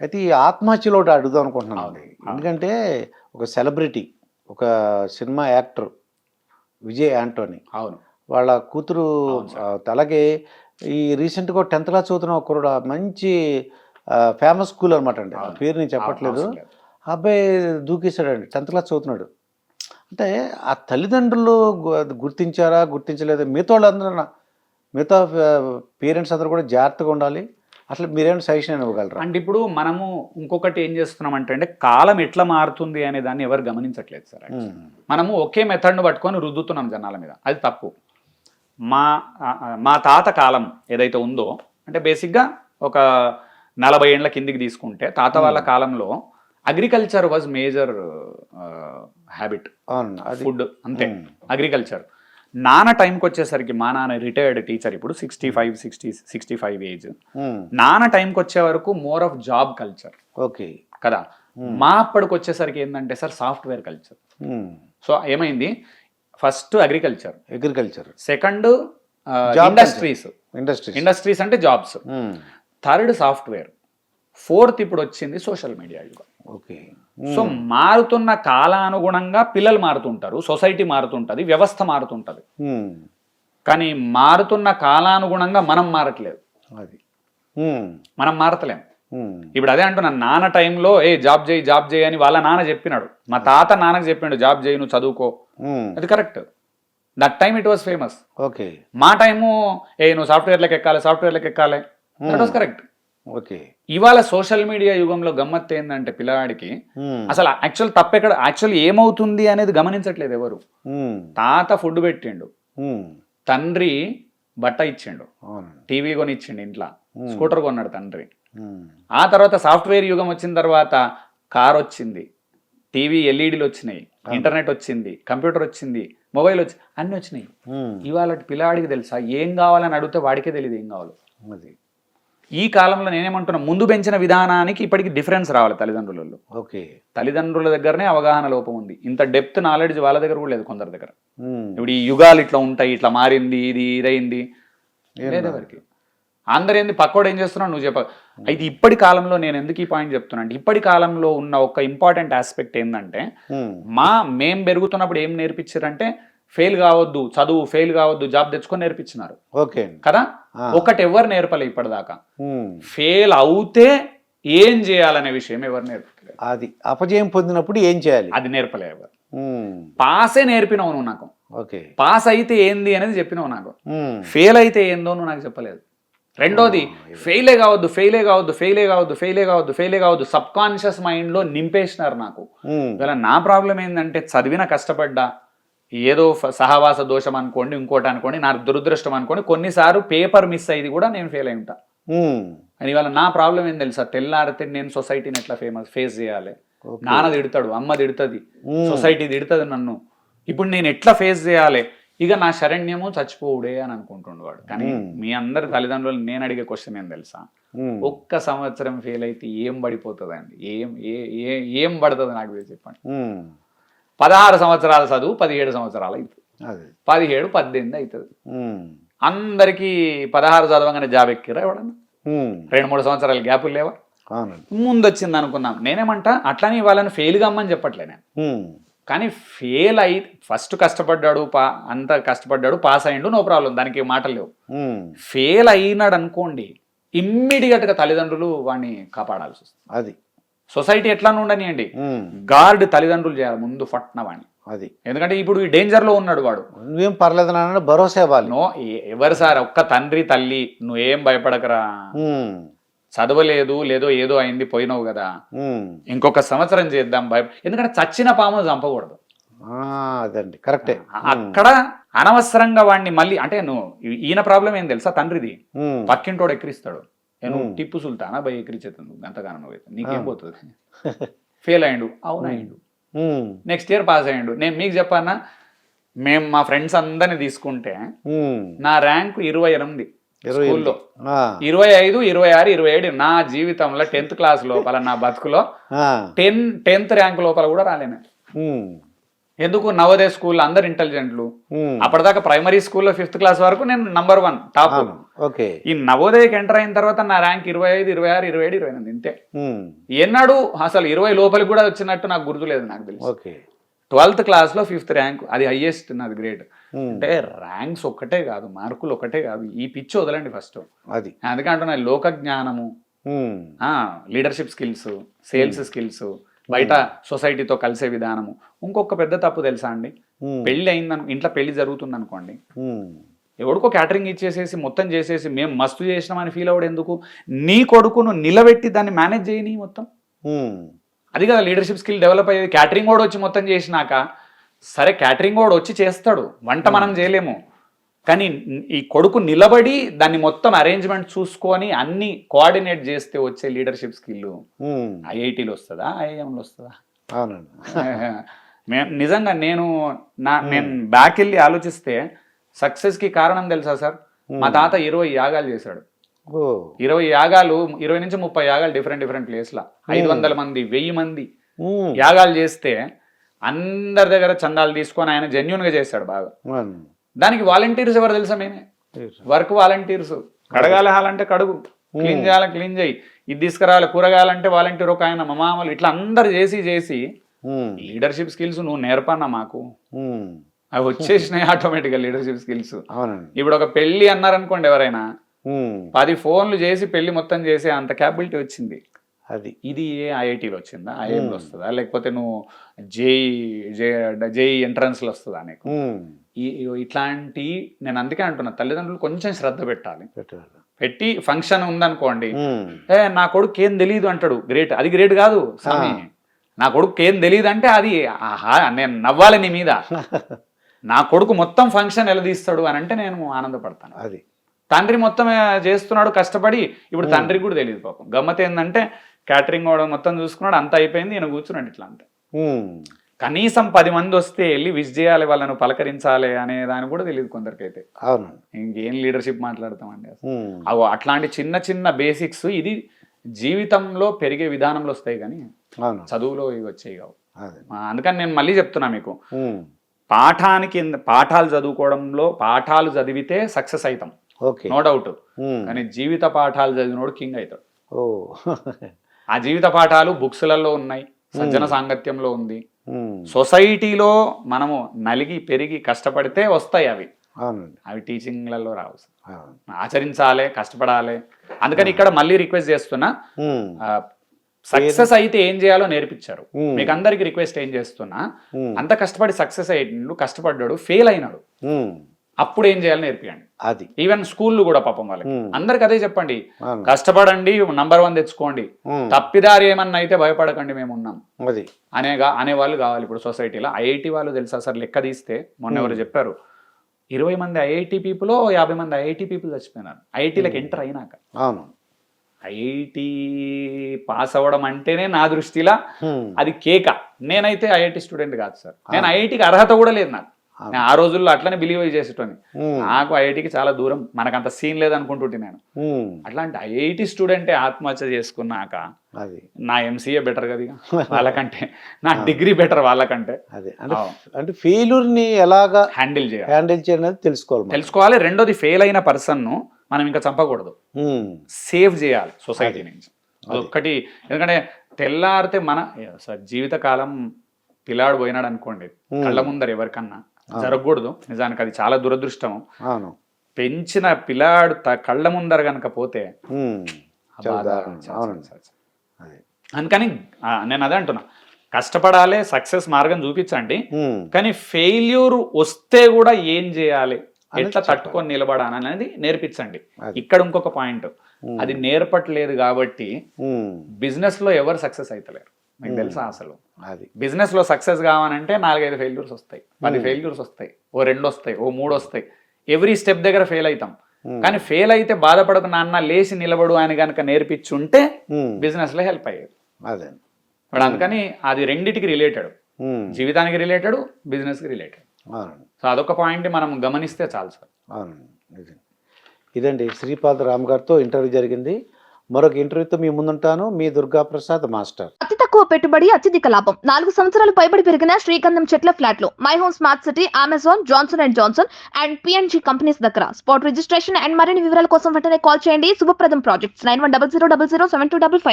అయితే ఈ ఆత్మహత్యలో ఒకటి అడుగుదాం అనుకుంటున్నానండి. ఎందుకంటే ఒక సెలబ్రిటీ, ఒక సినిమా యాక్టర్ విజయ్ యాంటోనీ అవును. వాళ్ళ కూతురు అలాగే ఈ రీసెంట్‌గా 10th క్లాస్ చదువుతున్న ఒక కుర్రాడు మంచి ఫేమస్ స్కూల్ అనమాట అండి. ఆ పేరు నేను చెప్పట్లేదు. ఆ అబ్బాయి దూకేశాడండి. 10th క్లాస్ చదువుతున్నాడు. అంటే ఆ తల్లిదండ్రులు గుర్తించారా? గుర్తించలేదా? మిగతా పేరెంట్స్ అందరూ కూడా జాగ్రత్తగా ఉండాలి. అసలు మీరేమైనా సజెషన్ ఇవ్వగలరా? అంటే ఇప్పుడు మనము ఇంకొకటి ఏం చేస్తున్నామంటే అండి, కాలం ఎట్లా మారుతుంది అనే దాన్ని ఎవరు గమనించట్లేదు సార్. మనము ఒకే మెథడ్ను పట్టుకొని రుద్దుతున్నాం జనాల మీద, అది తప్పు. మా మా తాత కాలం ఏదైతే ఉందో, అంటే బేసిక్గా ఒక 40 ఏళ్ల కిందికి తీసుకుంటే తాత వాళ్ళ కాలంలో agriculture was major habit, food అంతే, అగ్రికల్చర్. నాన్న టైంకి వచ్చేసరికి, మా నాన్న రిటైర్డ్ టీచర్, ఇప్పుడు 65 ఏజ్. నాన్న టైంకి వచ్చే వరకు more of job culture. Okay కదా. మా అప్పటికి వచ్చేసరికి ఏంటంటే సార్ సాఫ్ట్వేర్ కల్చర్. సో ఏమైంది, ఫస్ట్ అగ్రికల్చర్, సెకండ్ ఇండస్ట్రీస్ అంటే జాబ్స్, థర్డ్ సాఫ్ట్వేర్, ఫోర్త్ ఇప్పుడు వచ్చింది సోషల్ మీడియా యుగం. ఓకే. సో మారుతున్న కాలానుగుణంగా పిల్లలు మారుతుంటారు, సొసైటీ మారుతుంటది, వ్యవస్థ మారుతుంటది. కానీ మారుతున్న కాలానుగుణంగా మనం మారట్లేదు, మనం మారతలేం. ఇప్పుడు అదే అంటున్నాను, నాన్న టైంలో జాబ్ చేయి అని వాళ్ళ నాన్న చెప్పినాడు, మా తాత నాన్నకు చెప్పిండు జాబ్ చేయి, నువ్వు చదువుకో, అది correct. That time it was famous. Okay. మా టైము నువ్వు సాఫ్ట్వేర్లకు ఎక్కాలి, దట్ వాస్ కరెక్ట్. ఓకే. ఇవాళ సోషల్ మీడియా యుగంలో గమ్మత్ ఏంటంటే పిల్లవాడికి అసలు యాక్చువల్ ఏమవుతుంది అనేది గమనించట్లేదు ఎవరు. తాత ఫుడ్ పెట్టిండు, తండ్రి బట్ట ఇచ్చిండు, టీవీ కొని ఇచ్చిండు, ఇంట్లో స్కూటర్ కొన్నాడు తండ్రి. ఆ తర్వాత సాఫ్ట్వేర్ యుగం వచ్చిన తర్వాత కార్ వచ్చింది, టీవీ ఎల్ఈడీలు వచ్చినాయి, ఇంటర్నెట్ వచ్చింది, కంప్యూటర్ వచ్చింది, మొబైల్ వచ్చి అన్ని వచ్చినాయి. ఇవాళ పిల్లవాడికి తెలుసా ఏం కావాలని అడిగితే వాడికే తెలియదు ఏం కావాలి. అది ఈ కాలంలో నేనేమంటున్నా, ముందు పెంచిన విధానానికి ఇప్పటికి డిఫరెన్స్ రావాలి తల్లిదండ్రులలో. ఓకే. తల్లిదండ్రుల దగ్గరనే అవగాహన లోపం ఉంది, ఇంత డెప్త్ నాలెడ్జ్ వాళ్ళ దగ్గర కూడా లేదు కొందరి దగ్గర. ఇప్పుడు ఈ యుగాలు ఇట్లా ఉంటాయి, ఇట్లా మారింది, ఇదైంది లేదు ఎవరికి. అందరు ఏంది పక్కోడు ఏం చేస్తున్నావు నువ్వు చెప్ప. అయితే ఇప్పటి కాలంలో నేను ఎందుకు ఈ పాయింట్ చెప్తున్నా అంటే, ఇప్పటి కాలంలో ఉన్న ఒక ఇంపార్టెంట్ ఆస్పెక్ట్ ఏంటంటే, మేం పెరుగుతున్నప్పుడు ఏం నేర్పించారంటే, ఫెయిల్ కావద్దు, జాబ్ తెచ్చుకొని నేర్పించినారు. ఓకే కదా. ఒకటి ఎవరు నేర్పలే ఇప్పటిదాకా, ఫెయిల్ అవుతే ఏం చేయాలనే విషయం ఎవరు నేర్పలేదు. అది అపజయం పొందినప్పుడు ఏం చేయాలి అది నేర్పలే ఎవరు. పాసే నేర్పినావు నువ్వు నాకు. ఓకే. పాస్ అయితే ఏంది అనేది చెప్పినావు నాకు, ఫెయిల్ అయితే ఏందో నువ్వు నాకు చెప్పలేదు. రెండోది, ఫెయిలే కావద్దు సబ్ కాన్షియస్ మైండ్ లో నింపేసినారు నాకు. ఇలా నా ప్రాబ్లం ఏంటంటే, చదివిన కష్టపడ్డా, ఏదో సహవాస దోషం అనుకోండి, ఇంకోటి అనుకోండి, నా దురదృష్టం అనుకోండి, కొన్నిసార్లు పేపర్ మిస్ అయ్యి కూడా నేను ఫెయిల్ అయి ఉంటా. అని ఇవాళ నా ప్రాబ్లం ఏం తెలుసా, తెల్లారితే నేను సొసైటీని ఎట్లా ఫేస్ చేయాలి, నాన్న తిడతాడు, అమ్మ తిడుతుంది, సొసైటీ తిడుతుంది నన్ను, ఇప్పుడు నేను ఎట్లా ఫేస్ చేయాలి, ఇక నా శరణ్యము చచ్చిపోవుడే అని అనుకుంటుండేవాడు. కానీ మీ అందరి తల్లిదండ్రులు నేను అడిగే క్వశ్చన్ ఏం తెలుసా, ఒక్క సంవత్సరం ఫెయిల్ అయితే ఏం పడిపోతుంది అండి, ఏం పడుతుంది నాకు చెప్పండి. 16 సంవత్సరాల చదువు 17 సంవత్సరాలు అవుతుంది, 17, 18 అవుతుంది. అందరికీ 16 చదవగానే జాబ్ ఎక్కిరా ఎవడన్నా? 2-3 సంవత్సరాలు గ్యాపులు లేవా? ముందు వచ్చింది అనుకున్నాం. నేనేమంటా, అట్లని వాళ్ళని ఫెయిల్ కమ్మని చెప్పట్లే నేను, కానీ ఫెయిల్ అయి ఫస్ట్ కష్టపడ్డాడు, అంత కష్టపడ్డాడు, పాస్ అయ్యిండు, నో ప్రాబ్లం, దానికి మాటలు లేవు. ఫెయిల్ అయినాడు అనుకోండి, ఇమ్మీడియట్గా తల్లిదండ్రులు వాడిని కాపాడాల్సి వస్తుంది. అది సొసైటీ ఎట్లా ఉండనియండి, గార్డ్ తల్లిదండ్రులు చేయాలి ముందు ఫట్న వాడిని. అది ఎందుకంటే ఇప్పుడు ఈ డేంజర్ లో ఉన్నాడు వాడు, నువ్వేం పర్లేదు నాన్న భరోసా ఇవ్వాలి. ఎవరు సార్, ఒక్క తండ్రి తల్లి నువ్వేం భయపడకరా, చదవలేదు ఏదో అయింది, పోయినావు కదా, ఇంకొక సంవత్సరం చేద్దాం ఎందుకంటే చచ్చిన పాము చంపకూడదు. అదండి కరెక్టే. అక్కడ అనవసరంగా వాడిని మళ్ళీ, అంటే నువ్వు ఈయన ప్రాబ్లం ఏం తెలుసా, తండ్రిది, పక్కింటోడు ఎక్కిరిస్తాడు, నేను టిప్పు సుల్తానా భయ ఎక్కిరిచేతుంది ఎంతగానో నువ్వు, నీకేం పోతుంది. ఫెయిల్ అయ్యిండు, అవునయ్యిండు, నెక్స్ట్ ఇయర్ పాస్ అయ్యిండు. నేను మీకు చెప్పానా, మేము మా ఫ్రెండ్స్ అందరిని తీసుకుంటే నా ర్యాంకు 28 స్కూల్లో, 25, 26, 27 నా జీవితంలో 10th క్లాస్ లోపల, నా బతుకులో 10th ర్యాంక్ లోపల కూడా రాలేను. ఎందుకు, నవోదయ స్కూల్ అందరు ఇంటెలిజెంట్లు, అప్పటిదాకా ప్రైమరీ స్కూల్లో 5th క్లాస్ వరకు నేను నంబర్ 1 టాప్, ఓకే. ఈ నవోదయకి ఎంటర్ అయిన తర్వాత నా ర్యాంక్ 25, 26, 27, 28 ఇంతే. ఎన్నాడు అసలు 20 లోపలికి కూడా వచ్చినట్టు నాకు గుర్తులేదు, నాకు తెలుసు. ఓకే. 12th క్లాస్లో 5th ర్యాంక్, అది హైయెస్ట్ నాది గ్రేడ్. అంటే ర్యాంక్స్ ఒక్కటే కాదు, మార్కులు ఒకటే కాదు, ఈ పిచ్చి వదలండి ఫస్ట్. అది అందుకే అంటున్నా, లోక జ్ఞానము, లీడర్షిప్ స్కిల్స్, సేల్స్ స్కిల్స్, బయట సొసైటీతో కలిసే విధానము. ఇంకొక పెద్ద తప్పు తెలుసా అండి, పెళ్లి అయిందను, ఇంట్లో పెళ్లి జరుగుతుంది అనుకోండి, ఎవడికో క్యాటరింగ్ ఇచ్చేసేసి మొత్తం చేసేసి మేము మస్తు చేసినామని ఫీల్ అవ్వడు ఎందుకు? నీ కొడుకును నిలబెట్టి దాన్ని మేనేజ్ చేయని మొత్తం. అది కదా లీడర్షిప్ స్కిల్ డెవలప్ అయ్యేది. క్యాటరింగ్ వాడు వచ్చి మొత్తం చేసినాక, సరే క్యాటరింగ్ వాడు వచ్చి చేస్తాడు, వంట మనం చేయలేము, కానీ ఈ కొడుకు నిలబడి దాన్ని మొత్తం అరేంజ్మెంట్ చూసుకొని అన్ని కోఆర్డినేట్ చేస్తే వచ్చే లీడర్షిప్ స్కిల్ ఐఐటీలో వస్తుందా, ఐఐఎంలో వస్తుందా? నిజంగా నేను బ్యాక్ వెళ్ళి ఆలోచిస్తే సక్సెస్కి కారణం తెలుసా సార్? మా తాత 20 యాగాలు చేశాడు. 20 యాగాలు, 20 నుంచి 30 యాగాలు డిఫరెంట్ ప్లేస్లో, 500 మంది 1000 మంది యాగాలు చేస్తే అందరి దగ్గర చందాలు తీసుకొని ఆయన జెన్యున్గా చేశాడు బాగా. దానికి వాలంటీర్స్ ఎవరు తెలుసా? మేమే వర్క్ వాలంటీర్స్. కడగాలంటే కడుగు, క్లీన్ చేయాలి క్లీన్ చేయి, ఇది తీసుకురావాలి కూరగాయలంటే వాలంటీర్ ఒక ఆయన, మా మామూలు, ఇట్లా అందరు చేసి లీడర్షిప్ స్కిల్స్ నువ్వు నేర్పన్నా మాకు, అవి వచ్చేసినాయి ఆటోమేటిక్గా లీడర్షిప్ స్కిల్స్. ఇప్పుడు ఒక పెళ్లి అన్నారనుకోండి, ఎవరైనా 10 ఫోన్లు చేసి పెళ్లి మొత్తం చేసే అంత క్యాపబిలిటీ వచ్చింది. అది ఇది ఐఐటీలో వచ్చిందా, ఐఐఎంలో వస్తుందా, లేకపోతే నువ్వు జేఈ ఎంట్రన్స్లో వస్తుందా నీకు? ఇట్లాంటి, నేను అందుకే అంటున్నా, తల్లిదండ్రులు కొంచెం శ్రద్ధ పెట్టి ఫంక్షన్ ఉందనుకోండి, నా కొడుకు ఏం తెలియదు అంటాడు, గ్రేట్. అది గ్రేట్ కాదు స్వామి, నా కొడుకు ఏం తెలియదు అంటే అది నేను నవ్వాలి నీ మీద. నా కొడుకు మొత్తం ఫంక్షన్ ఎలా తీస్తాడు అని అంటే నేను ఆనందపడతాను. అది తండ్రి మొత్తం చేస్తున్నాడు కష్టపడి, ఇప్పుడు తండ్రికి కూడా తెలియదు పాపం. గమ్మత్ ఏంటంటే క్యాటరింగ్ వాడు మొత్తం చూసుకున్నాడు, అంత అయిపోయింది, ఈయన కూర్చున్నాడు ఇట్లా. అంతే, కనీసం 10 మంది వస్తే వెళ్ళి విష్ చేయాలి, వాళ్ళను పలకరించాలి అనే దాని కూడా తెలియదు కొందరికైతే. అవును, ఇంకేం లీడర్షిప్ మాట్లాడతామండి అసలు. అట్లాంటి చిన్న బేసిక్స్ ఇది జీవితంలో పెరిగే విధానంలో వస్తాయి, కానీ చదువులో ఇవి వచ్చాయి కావు. అందుకని నేను మళ్ళీ చెప్తున్నా మీకు, పాఠాలు చదువుకోవడంలో పాఠాలు చదివితే సక్సెస్ అవుతాం, నో డౌట్. కానీ జీవిత పాఠాలు చదివినోడు కింగ్ అవుతాడు. ఆ జీవిత పాఠాలు బుక్స్లలో ఉన్నాయి, సజ్జన సాంగత్యంలో ఉంది, సొసైటీలో మనము నలిగి పెరిగి కష్టపడితే వస్తాయి అవి. అవి టీచింగ్లలో రావు, ఆచరించాలి, కష్టపడాలి. అందుకని ఇక్కడ మళ్ళీ రిక్వెస్ట్ చేస్తున్నా, సక్సెస్ అయితే ఏం చేయాలో నేర్పించారు మీకు అందరికి. రిక్వెస్ట్ ఏం చేస్తున్నా, అంత కష్టపడి సక్సెస్ అయ్యిండు, కష్టపడ్డాడు, ఫెయిల్ అయినాడు, అప్పుడు ఏం చేయాలో నేర్పియండి. అది ఈవెన్ స్కూళ్ళు కూడా పాపం వాళ్ళకి అందరికి అదే చెప్పండి, కష్టపడండి, నంబర్ 1 తెచ్చుకోండి, తప్పిదారి ఏమన్నా అయితే భయపడకండి, మేము ఉన్నాం అనేవాళ్ళు కావాలి ఇప్పుడు సొసైటీలో. ఐఐటి వాళ్ళు తెలుసా సార్, లెక్క తీస్తే మొన్న ఎవరు చెప్పారు, 20 మంది ఐఐటి పీపుల్, 50 మంది ఐఐటి పీపుల్ చచ్చిపోయినారు ఐఐటీలకు ఎంటర్ అయినాక. అవును, ఐఐటి పాస్ అవ్వడం అంటేనే నా దృష్టిలో అది కేక. నేనైతే ఐఐటి స్టూడెంట్ కాదు సార్, నేను ఐఐటికి అర్హత కూడా లేదు నాకు. నేను ఆ రోజుల్లో అట్లనే బిలీవ్ చేసేటోని, నాకు ఐఐటికి చాలా దూరం, మనకు అంత సీన్ లేదనుకుంటుంటే నేను. అట్లాంటి ఐఐటి స్టూడెంటే ఆత్మహత్య చేసుకున్నాక నా ఎంసీఏ బెటర్ కదా వాళ్ళకంటే, నా డిగ్రీ బెటర్ వాళ్ళకంటే. అంటే ఫెయిల్యూర్ ని ఎలాగా హ్యాండిల్ చేయాలి తెలుసుకోవాలి. రెండోది, ఫెయిల్ అయిన పర్సన్ ను మనం ఇంకా చంపకూడదు, సేవ్ చేయాలి సొసైటీ నుంచి. అదొక్కటి. ఎందుకంటే తెల్లారితే మన జీవితకాలం పిల్లాడు పోయినాడు అనుకోండి, కళ్ళ ముందర ఎవరికన్నా జరగకూడదు. నిజానికి అది చాలా దురదృష్టం. పెంచిన పిల్లాడు కళ్ళ ముందర కనుక పోతే, అందుకని నేను అదే అంటున్నా, కష్టపడాలి, సక్సెస్ మార్గం చూపించండి, కానీ ఫెయిల్యూర్ వస్తే కూడా ఏం చేయాలి, ఎట్లా తట్టుకొని నిలబడాలి అనేది నేర్పించండి. ఇక్కడ ఇంకొక పాయింట్, అది నేర్పట్లేదు కాబట్టి బిజినెస్ లో ఎవరు సక్సెస్ అవుతలేరు. మీకు తెలుసా అసలు, బిజినెస్ లో సక్సెస్ కావాలంటే 4-5 ఫెయిల్యూర్స్ వస్తాయి, 10 ఫెయిల్యూర్స్ వస్తాయి, ఓ 2 వస్తాయి, ఓ 3 వస్తాయి. ఎవ్రీ స్టెప్ దగ్గర ఫెయిల్ అవుతాం. కానీ ఫెయిల్ అయితే బాధపడకు నాన్న, లేచి నిలబడు అని కనుక నేర్పించుంటే బిజినెస్ లో హెల్ప్ అయ్యేది. ఇప్పుడు అందుకని అది రెండిటికి రిలేటెడ్, జీవితానికి రిలేటెడ్, బిజినెస్ కి రిలేటెడ్. సో అదొక పాయింట్ మనం గమనిస్తే చాలు సార్. ఇదండి శ్రీపాద రామ్ గారితో ఇంటర్వ్యూ జరిగింది. మరొక ఇంటర్వ్యూతో మీ ముందుంటాను. మీ దుర్గా ప్రసాద్ మాస్టర్. అతి తక్కువ పెట్టుబడి అత్యధిక లాభం 4 సంవత్సరాలు పైబడి పెరిగిన శ్రీగంధం చెట్ల ఫ్లాట్లు my home smart city Amazon Johnson and Johnson and PNG companies దగ్గర. స్పాట్ రిజిస్ట్రేషన్ అండ్ మరిన్ని వివరాల కోసం వెంటనే కాల్ చేయండి. శుభప్రదం ప్రాజెక్ట్స్ 9100007255.